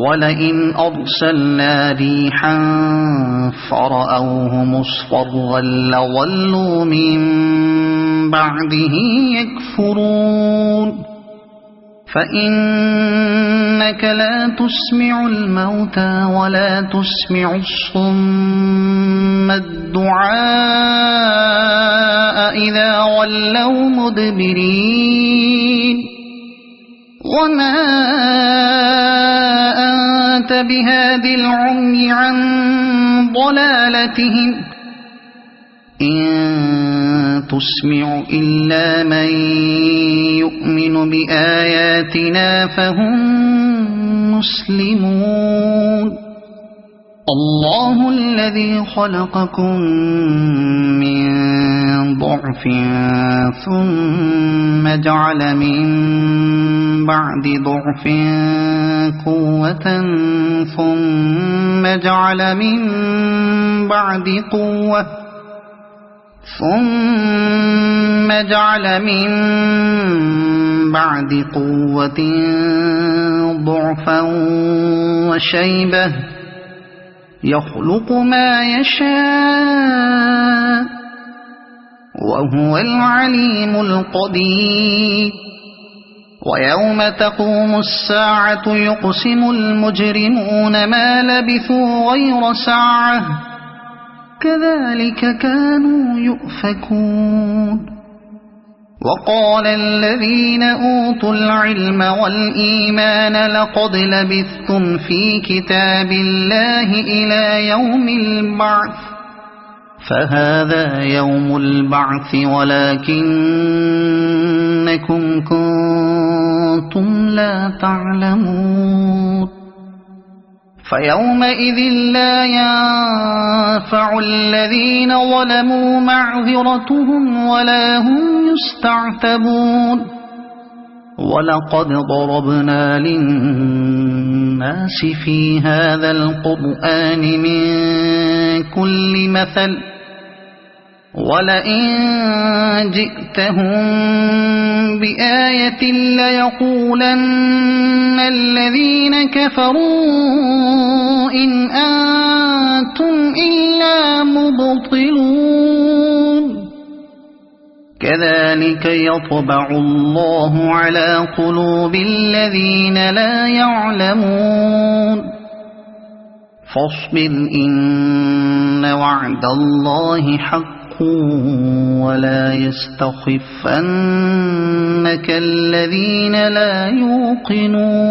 وَلَئِنْ أَرْسَلْنَا رِيحًا فَرَأَوْهُ مُصْفَرًّا لَظَلُّوا مِنْ بَعْدِهِ يَكْفُرُونَ فَإِنَّكَ لَا تُسْمِعُ الْمَوْتَى وَلَا تُسْمِعُ الصُّمَّ الدُّعَاءَ إِذَا وَلَّوْا مُدْبِرِينَ وَمَا أَنْتَ بِهَادِ الْعُمْيِ عَنْ ضَلَالَتِهِمْ إِن تُسْمِعُ إِلَّا مَن يُؤْمِنُ بِآيَاتِنَا فَهُمْ مُسْلِمُونَ اللَّهُ الَّذِي خَلَقَكُم مِّن ضَعْفٍ ثُمَّ جَعَلَ مِن بَعْدِ ضَعْفٍ قُوَّةً ثُمَّ جَعَلَ من بعد قوة ضعفا وشيبة يخلق ما يشاء وهو العليم القدير ويوم تقوم الساعة يقسم المجرمون ما لبثوا غير ساعة كذلك كانوا يؤفكون وقال الذين أوتوا العلم والإيمان لقد لبثتم في كتاب الله إلى يوم البعث فهذا يوم البعث ولكنكم كنتم لا تعلمون فيومئذ لا ينفع الذين ظلموا معذرتهم ولا هم يستعتبون ولقد ضربنا للناس في هذا القرآن من كل مثل ولئن جئتهم بآية ليقولن الذين كفروا إن أنتم إلا مبطلون كذلك يطبع الله على قلوب الذين لا يعلمون فاصبر إن وعد الله حق ولا يستخفنك الذين لا يوقنون